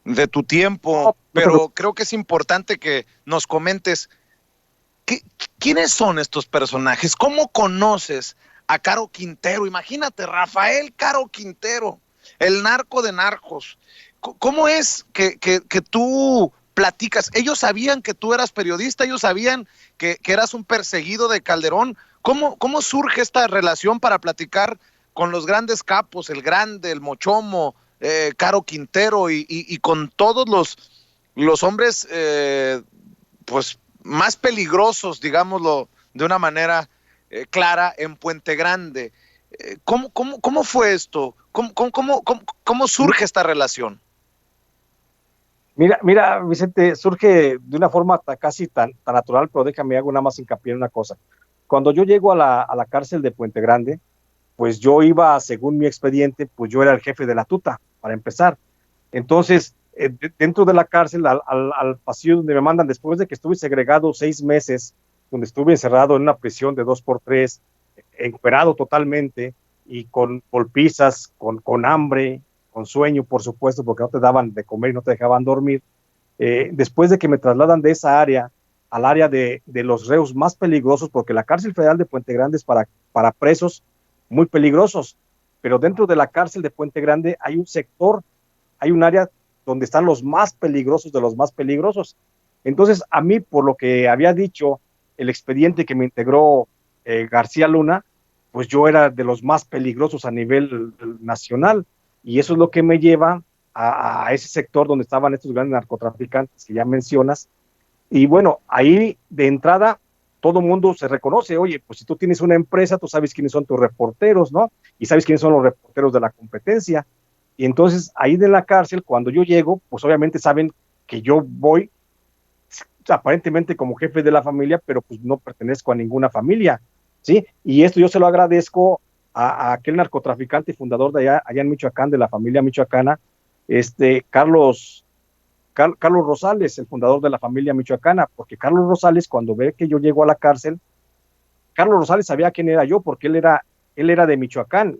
de tu tiempo, No, no te pero preocupes. creo que es importante que nos comentes ¿qué, quiénes son estos personajes, cómo conoces a Caro Quintero. Imagínate, Rafael Caro Quintero, el narco de narcos. ¿Cómo es que tú platicas? Ellos sabían que tú eras periodista, ellos sabían que eras un perseguido de Calderón. ¿Cómo surge esta relación para platicar con los grandes capos, el grande, el mochomo, Caro Quintero y con todos los hombres, pues, más peligrosos, digámoslo de una manera clara, en Puente Grande? ¿Cómo fue esto? ¿Cómo surge esta relación? Mira, Vicente, surge de una forma casi tan natural, pero déjame hago nada más hincapié en una cosa. Cuando yo llego a la cárcel de Puente Grande, pues yo iba, según mi expediente, pues yo era el jefe de la tuta, para empezar. Entonces, dentro de la cárcel, al pasillo donde me mandan, después de que estuve segregado 6 meses, donde estuve encerrado en una prisión de 2x3, encuerado totalmente y con golpizas, con hambre, con sueño, por supuesto, porque no te daban de comer y no te dejaban dormir. Después de que me trasladan de esa área al área de los reos más peligrosos, porque la cárcel federal de Puente Grande es para presos muy peligrosos, pero dentro de la cárcel de Puente Grande hay un sector, hay un área donde están los más peligrosos de los más peligrosos. Entonces, a mí, por lo que había dicho el expediente que me integró García Luna, pues yo era de los más peligrosos a nivel nacional, y eso es lo que me lleva a ese sector donde estaban estos grandes narcotraficantes que ya mencionas. Y bueno, ahí de entrada todo mundo se reconoce, oye, pues si tú tienes una empresa, tú sabes quiénes son tus reporteros, ¿no? Y sabes quiénes son los reporteros de la competencia. Y entonces ahí de la cárcel, cuando yo llego, pues obviamente saben que yo voy aparentemente como jefe de la familia, pero pues no pertenezco a ninguna familia, ¿sí? Y esto yo se lo agradezco a aquel narcotraficante fundador de allá en Michoacán, de la familia michoacana, Carlos Rosales, el fundador de la familia michoacana, porque Carlos Rosales, cuando ve que yo llego a la cárcel, Carlos Rosales sabía quién era yo, porque él era de Michoacán,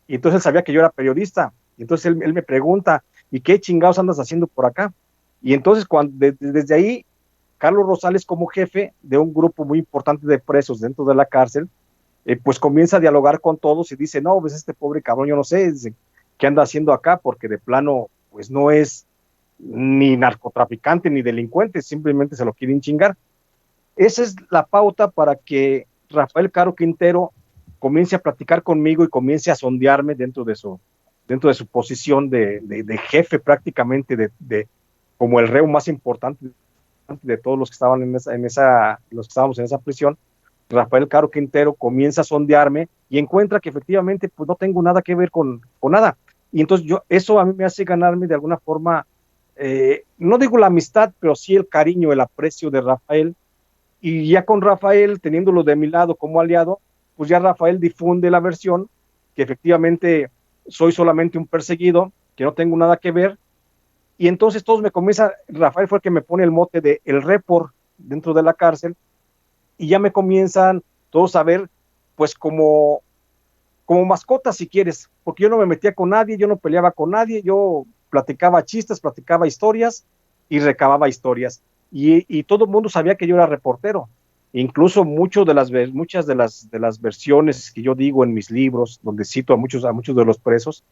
y entonces él sabía que yo era periodista, y entonces él me pregunta, ¿y qué chingados andas haciendo por acá? Y entonces desde ahí, Carlos Rosales como jefe de un grupo muy importante de presos dentro de la cárcel, pues comienza a dialogar con todos y dice, no, pues este pobre cabrón, yo no sé qué anda haciendo acá, porque de plano, pues no es ni narcotraficante ni delincuente, simplemente se lo quieren chingar. Esa es la pauta para que Rafael Caro Quintero comience a platicar conmigo y comience a sondearme dentro de su posición de jefe prácticamente, como el reo más importante de todos los que estaban los que estábamos en esa prisión. Rafael Caro Quintero comienza a sondearme y encuentra que efectivamente pues no tengo nada que ver con nada. Y entonces eso a mí me hace ganarme de alguna forma, no digo la amistad, pero sí el cariño, el aprecio de Rafael. Y ya con Rafael, teniéndolo de mi lado como aliado, pues ya Rafael difunde la versión que efectivamente soy solamente un perseguido, que no tengo nada que ver. Y entonces todos me comienzan, Rafael fue el que me pone el mote de el report dentro de la cárcel, y ya me comienzan todos a ver, pues como mascotas si quieres, porque yo no me metía con nadie, yo no peleaba con nadie, yo platicaba chistes, platicaba historias y recababa historias. Y todo el mundo sabía que yo era reportero. Incluso muchas de las versiones que yo digo en mis libros, donde cito a muchos de los presos,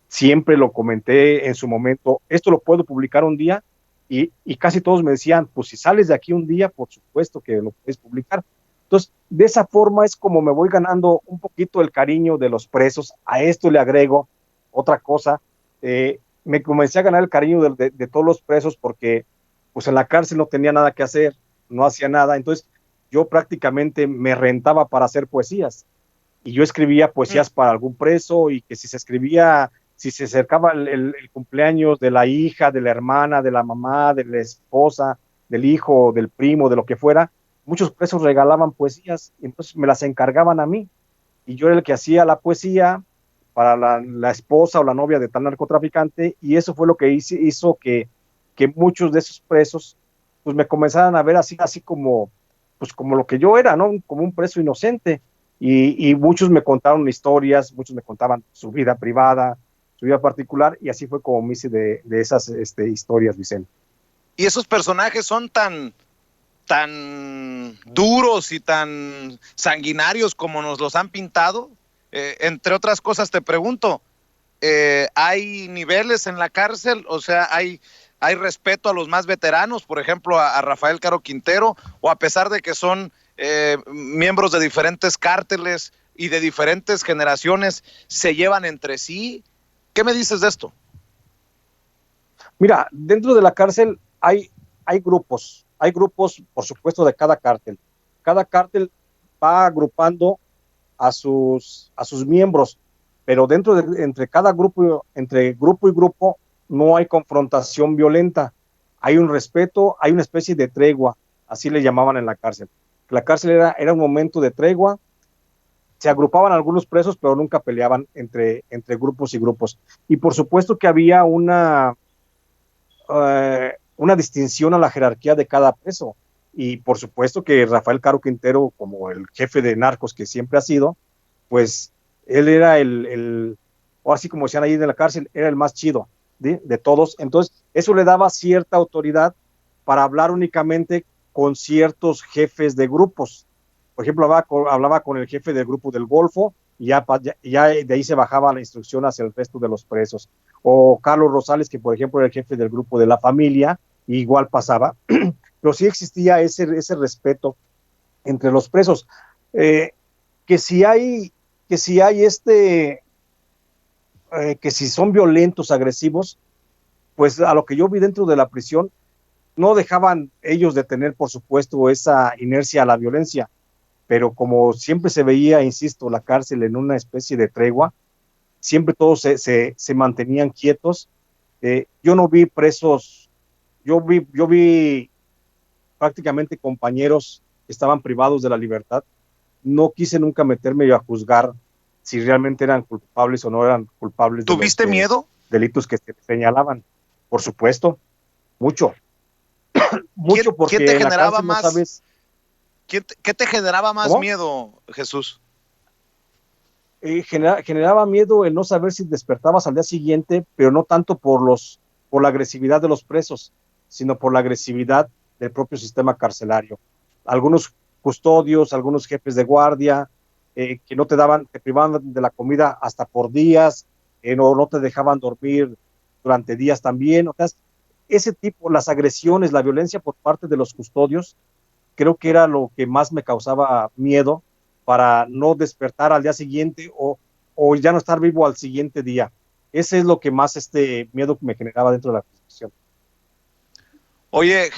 siempre lo comenté en su momento, esto lo puedo publicar un día, y casi todos me decían, pues si sales de aquí un día, por supuesto que lo puedes publicar. Entonces, de esa forma es como me voy ganando un poquito el cariño de los presos. A esto le agrego otra cosa, me comencé a ganar el cariño de todos los presos porque pues en la cárcel no tenía nada que hacer, no hacía nada, entonces yo prácticamente me rentaba para hacer poesías, y yo escribía poesías para algún preso, y que si se acercaba el cumpleaños de la hija, de la hermana, de la mamá, de la esposa, del hijo, del primo, de lo que fuera, muchos presos regalaban poesías, y entonces me las encargaban a mí, y yo era el que hacía la poesía para la esposa o la novia de tal narcotraficante, y eso fue lo que hizo que muchos de esos presos pues me comenzaran a ver así como, pues como lo que yo era, ¿no? Como un preso inocente. Y muchos me contaron historias, muchos me contaban su vida privada, su vida particular, y así fue como me hice de esas historias, Vicente. Y esos personajes son tan duros y tan sanguinarios como nos los han pintado. Entre otras cosas, te pregunto, ¿hay niveles en la cárcel? O sea, ¿hay respeto a los más veteranos, por ejemplo, a Rafael Caro Quintero, o a pesar de que son miembros de diferentes cárteles y de diferentes generaciones, se llevan entre sí? ¿Qué me dices de esto? Mira, dentro de la cárcel hay grupos, por supuesto, de cada cártel. Cada cártel va agrupando a sus miembros, pero entre cada grupo, entre grupo y grupo, no hay confrontación violenta. Hay un respeto, hay una especie de tregua, así le llamaban en la cárcel. La cárcel era un momento de tregua, se agrupaban algunos presos, pero nunca peleaban entre grupos y grupos. Y por supuesto que había una distinción a la jerarquía de cada preso. Y por supuesto que Rafael Caro Quintero, como el jefe de narcos que siempre ha sido, pues él era o así como decían ahí en la cárcel, era el más chido de todos. Entonces, eso le daba cierta autoridad para hablar únicamente con ciertos jefes de grupos. Por ejemplo, hablaba con el jefe del grupo del Golfo y ya de ahí se bajaba la instrucción hacia el resto de los presos. O Carlos Rosales, que por ejemplo era el jefe del grupo de La Familia, igual pasaba. Pero sí existía ese respeto entre los presos. Eh, que si hay, que si hay que si son violentos, agresivos, pues a lo que yo vi dentro de la prisión, no dejaban ellos de tener, por supuesto, esa inercia a la violencia, pero como siempre se veía, insisto, la cárcel en una especie de tregua, siempre todos se mantenían quietos. Yo no vi presos, yo vi prácticamente compañeros que estaban privados de la libertad. No quise nunca meterme a juzgar si realmente eran culpables o no eran culpables de los ¿Tuviste miedo? delitos que se señalaban. Por supuesto, mucho, ¿Quién, mucho quién te porque en la generaba cárcel no más, sabes qué te generaba más cómo. miedo, Jesús? Generaba miedo el no saber si despertabas al día siguiente, pero no tanto por la agresividad de los presos, sino por la agresividad del propio sistema carcelario. Algunos custodios, algunos jefes de guardia, que no te privaban de la comida hasta por días, no te dejaban dormir durante días también. O sea, ese tipo, las agresiones, la violencia por parte de los custodios, creo que era lo que más me causaba miedo para no despertar al día siguiente o ya no estar vivo al siguiente día. Ese es lo que más miedo me generaba dentro de la prisión. Oye,